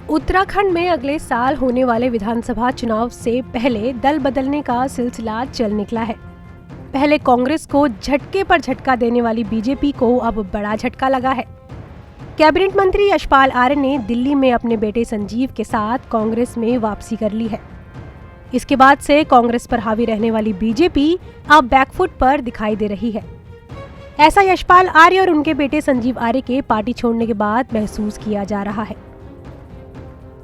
उत्तराखंड में अगले साल होने वाले विधानसभा चुनाव से पहले दल बदलने का सिलसिला चल निकला है। पहले कांग्रेस को झटके पर झटका देने वाली बीजेपी को अब बड़ा झटका लगा है। कैबिनेट मंत्री यशपाल आर्य ने दिल्ली में अपने बेटे संजीव के साथ कांग्रेस में वापसी कर ली है। इसके बाद से कांग्रेस पर हावी रहने वाली बीजेपी अब बैकफुट पर दिखाई दे रही है। ऐसा यशपाल आर्य और उनके बेटे संजीव आर्य के पार्टी छोड़ने के बाद महसूस किया जा रहा है।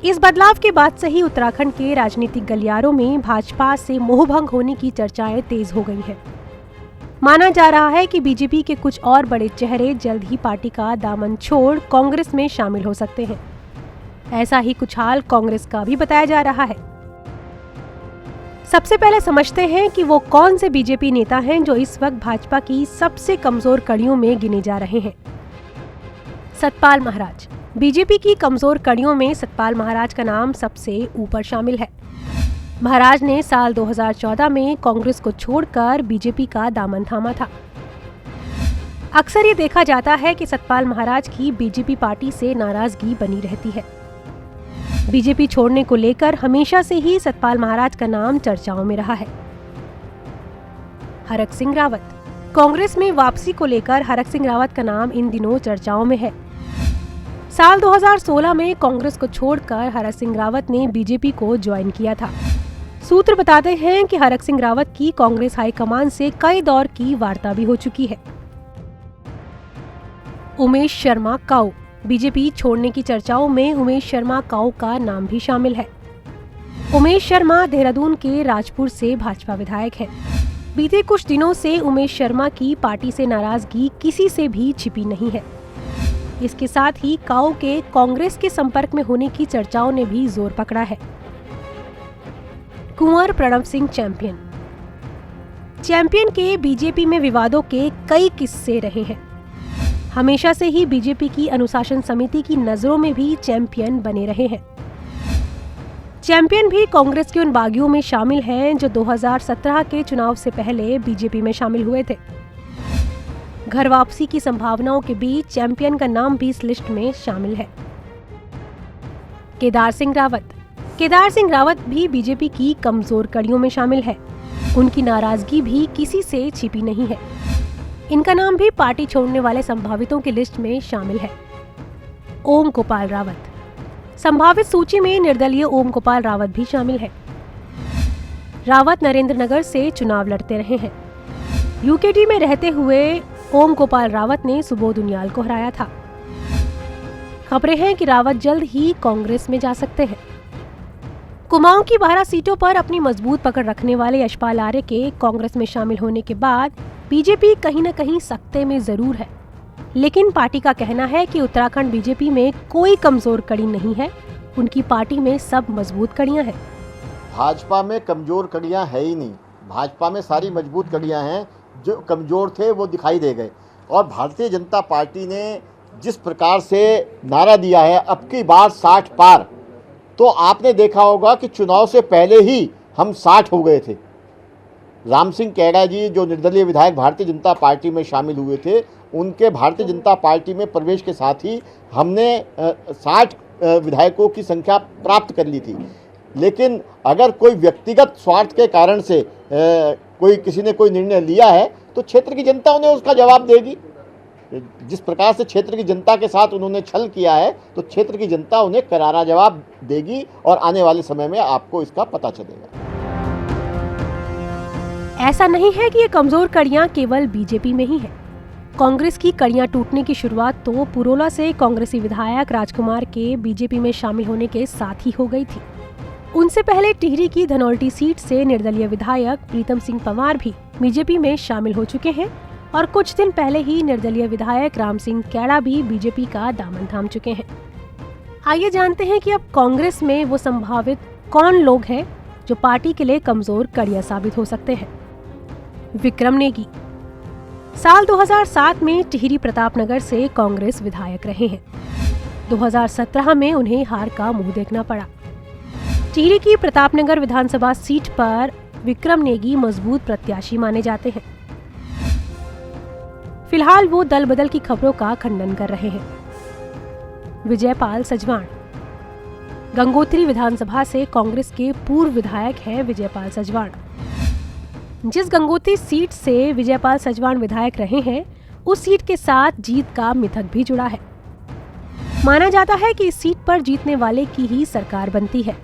इस बदलाव के बाद से ही उत्तराखंड के राजनीतिक गलियारों में भाजपा से मोहभंग होने की चर्चाएं तेज हो गई हैं। माना जा रहा है कि बीजेपी के कुछ और बड़े चेहरे जल्द ही पार्टी का दामन छोड़ कांग्रेस में शामिल हो सकते हैं। ऐसा ही कुछ हाल कांग्रेस का भी बताया जा रहा है। सबसे पहले समझते हैं कि वो कौन से बीजेपी नेता हैं जो इस वक्त भाजपा की सबसे कमजोर कड़ियों में गिने जा रहे हैं। सतपाल महाराज। बीजेपी की कमजोर कड़ियों में सतपाल महाराज का नाम सबसे ऊपर शामिल है। महाराज ने साल 2014 में कांग्रेस को छोड़कर बीजेपी का दामन थामा था। अक्सर ये देखा जाता है कि सतपाल महाराज की बीजेपी पार्टी से नाराजगी बनी रहती है। बीजेपी छोड़ने को लेकर हमेशा से ही सतपाल महाराज का नाम चर्चाओं में रहा है। हरक सिंह रावत। कांग्रेस में वापसी को लेकर हरक सिंह रावत का नाम इन दिनों चर्चाओं में है। साल 2016 में कांग्रेस को छोड़कर हरक सिंह रावत ने बीजेपी को ज्वाइन किया था। सूत्र बताते हैं कि हरक सिंह रावत की कांग्रेस हाईकमान से कई दौर की वार्ता भी हो चुकी है। उमेश शर्मा काऊ। बीजेपी छोड़ने की चर्चाओं में उमेश शर्मा काऊ का नाम भी शामिल है। उमेश शर्मा देहरादून के राजपुर से भाजपा विधायक हैं। बीते कुछ दिनों से उमेश शर्मा की पार्टी से नाराजगी किसी से भी छिपी नहीं है। इसके साथ ही काऊ के कांग्रेस के संपर्क में होने की चर्चाओं ने भी जोर पकड़ा है। कुंवर प्रणव सिंह चैंपियन के बीजेपी में विवादों के कई किस्से रहे हैं। हमेशा से ही बीजेपी की अनुशासन समिति की नजरों में भी चैंपियन बने रहे हैं। चैंपियन भी कांग्रेस के उन बागियों में शामिल हैं जो 2017 के चुनाव से पहले बीजेपी में शामिल हुए थे। घर वापसी की संभावनाओं के बीच चैंपियन का नाम भी इस लिस्ट में शामिल है। केदार सिंह रावत भी बीजेपी की कमजोर कड़ियों में शामिल है। उनकी नाराजगी भी किसी से छिपी नहीं है। इनका नाम भी पार्टी छोड़ने वाले संभावितों की लिस्ट में शामिल है। ओम गोपाल रावत। संभावित सूची में निर्दलीय ओम गोपाल रावत भी शामिल है। रावत नरेंद्र नगर से चुनाव लड़ते रहे हैं। यूकेडी में रहते हुए ओम गोपाल रावत ने सुबोध उनियाल को हराया था। खबरें हैं कि रावत जल्द ही कांग्रेस में जा सकते हैं। कुमाऊं की 12 सीटों पर अपनी मजबूत पकड़ रखने वाले यशपाल आर्य के कांग्रेस में शामिल होने के बाद बीजेपी कहीं न कहीं सकते में जरूर है। लेकिन पार्टी का कहना है कि उत्तराखंड बीजेपी में कोई कमजोर कड़ी नहीं है। उनकी पार्टी में सब मजबूत कड़ियां हैं। भाजपा में कमजोर कड़ियां है ही नहीं। भाजपा में सारी मजबूत कड़ियां हैं। जो कमजोर थे वो दिखाई दे गए। और भारतीय जनता पार्टी ने जिस प्रकार से नारा दिया है अब की बार 60 पार, तो आपने देखा होगा कि चुनाव से पहले ही हम 60 हो गए थे। राम सिंह कैड़ा जी जो निर्दलीय विधायक भारतीय जनता पार्टी में शामिल हुए थे, उनके भारतीय जनता पार्टी में प्रवेश के साथ ही हमने 60 विधायकों की संख्या प्राप्त कर ली थी। लेकिन अगर कोई व्यक्तिगत स्वार्थ के कारण से कोई किसी ने कोई निर्णय लिया है तो क्षेत्र की जनता उन्हें उसका जवाब देगी। जिस प्रकार से क्षेत्र की जनता के साथ उन्होंने छल किया है तो क्षेत्र की जनता उन्हें करारा जवाब देगी और आने वाले समय में आपको इसका पता चलेगा। ऐसा नहीं है कि ये कमजोर कड़ियां केवल बीजेपी में ही है। कांग्रेस की कड़ियां टूटने की शुरुआत तो पुरोला से कांग्रेसी विधायक राजकुमार के बीजेपी में शामिल होने के साथ ही हो गई थी। उनसे पहले टिहरी की धनौल्टी सीट से निर्दलीय विधायक प्रीतम सिंह पंवार भी बीजेपी में शामिल हो चुके हैं और कुछ दिन पहले ही निर्दलीय विधायक राम सिंह कैड़ा भी बीजेपी का दामन थाम चुके हैं। आइए जानते हैं कि अब कांग्रेस में वो संभावित कौन लोग हैं जो पार्टी के लिए कमजोर कड़ियां साबित हो सकते हैं। विक्रम नेगी। साल 2007 में टिहरी प्रतापनगर से कांग्रेस विधायक रहे हैं। 2017 में उन्हें हार का मुंह देखना पड़ा। टिहरी की प्रतापनगर विधानसभा सीट पर विक्रम नेगी मजबूत प्रत्याशी माने जाते हैं। फिलहाल वो दल बदल की खबरों का खंडन कर रहे हैं। विजयपाल सजवाण। गंगोत्री विधानसभा से कांग्रेस के पूर्व विधायक हैं विजयपाल सजवाण। जिस गंगोत्री सीट से विजयपाल सजवाण विधायक रहे हैं, उस सीट के साथ जीत का मिथक भी जुड़ा है। माना जाता है कि इस सीट पर जीतने वाले की ही सरकार बनती है।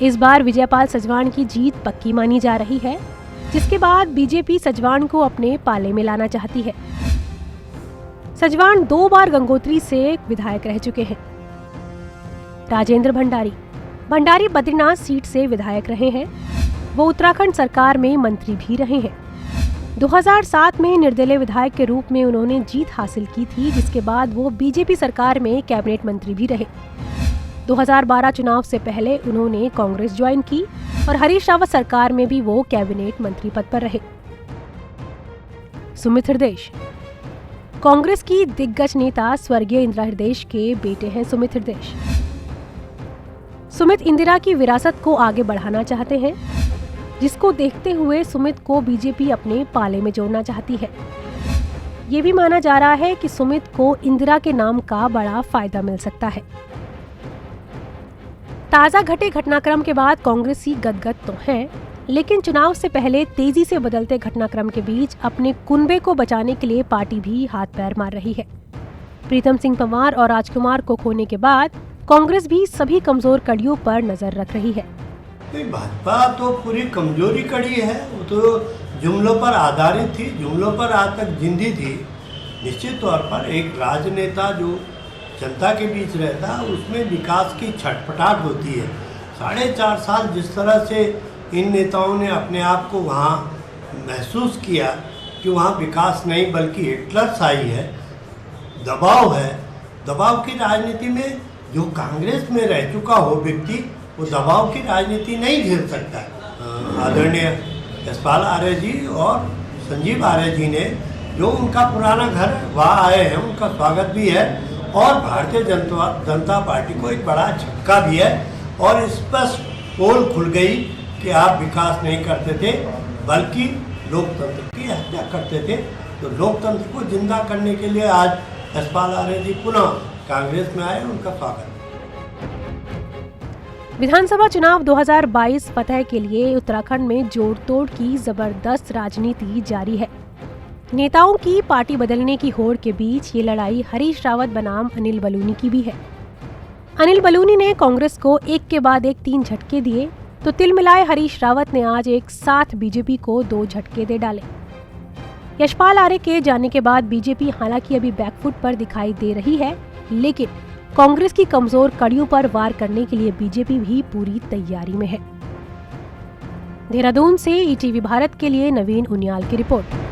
इस बार विजयपाल सजवाण की जीत पक्की मानी जा रही है, जिसके बाद बीजेपी सजवाण को अपने पाले में लाना चाहती है। सजवाण 2 बार गंगोत्री से विधायक रह चुके हैं। राजेंद्र भंडारी बद्रीनाथ सीट से विधायक रहे हैं। वो उत्तराखंड सरकार में मंत्री भी रहे हैं। 2007 में निर्दलीय विधायक के रूप में उन्होंने जीत हासिल की थी, जिसके बाद वो बीजेपी सरकार में कैबिनेट मंत्री भी रहे। 2012 चुनाव से पहले उन्होंने कांग्रेस ज्वाइन की और हरीश रावत सरकार में भी वो कैबिनेट मंत्री पद पर रहे। सुमित हृदयेश कांग्रेस की दिग्गज नेता स्वर्गीय इंदिरा हृदयेश के बेटे हैं। सुमित इंदिरा की विरासत को आगे बढ़ाना चाहते हैं, जिसको देखते हुए सुमित को बीजेपी अपने पाले में जोड़ना चाहती है। ये भी माना जा रहा है कि सुमित को इंदिरा के नाम का बड़ा फायदा मिल सकता है। ताजा घटे घटनाक्रम के बाद कांग्रेसी गदगद तो हैं, लेकिन चुनाव से पहले तेजी से बदलते घटनाक्रम के बीच अपने कुनबे को बचाने के लिए पार्टी भी हाथ पैर मार रही है। प्रीतम सिंह पंवार और राजकुमार को खोने के बाद कांग्रेस भी सभी कमजोर कड़ियों पर नजर रख रही है। भाजपा तो पूरी कमजोरी कड़ी है, वो तो जुमलों पर आधारित थी, जुमलों पर आज तक जिंदी थी। निश्चित तौर पर एक राजनेता जो जनता के बीच रहता है, उसमें विकास की छटपटाहट होती है। 4.5 साल जिस तरह से इन नेताओं ने अपने आप को वहाँ महसूस किया कि वहाँ विकास नहीं बल्कि हिटलरशाही है, दबाव है। दबाव की राजनीति में जो कांग्रेस में रह चुका हो व्यक्ति, वो दबाव की राजनीति नहीं झेल सकता। आदरणीय यशपाल आर्य जी और संजीव आर्य जी ने जो उनका पुराना घर वहाँ आए हैं, उनका स्वागत भी है और भारतीय जनता पार्टी को एक बड़ा झटका भी है और स्पष्ट पोल खुल गई कि आप विकास नहीं करते थे बल्कि लोकतंत्र की हत्या करते थे। तो लोकतंत्र को जिंदा करने के लिए आज यशपाल आर्य जी पुनः कांग्रेस में आए, उनका स्वागत। विधानसभा चुनाव 2022 फतह के लिए उत्तराखंड में जोड़ तोड़ की जबरदस्त राजनीति जारी है। नेताओं की पार्टी बदलने की होड़ के बीच ये लड़ाई हरीश रावत बनाम अनिल बलूनी की भी है। अनिल बलूनी ने कांग्रेस को एक के बाद एक 3 झटके दिए, तो तिल मिलाए हरीश रावत ने आज एक साथ बीजेपी को 2 झटके दे डाले। यशपाल आर्य के जाने के बाद बीजेपी हालांकि अभी बैकफुट पर दिखाई दे रही है, लेकिन कांग्रेस की कमजोर कड़ियों पर वार करने के लिए बीजेपी भी पूरी तैयारी में है। देहरादून से ईटीवी भारत के लिए नवीन उनियाल की रिपोर्ट।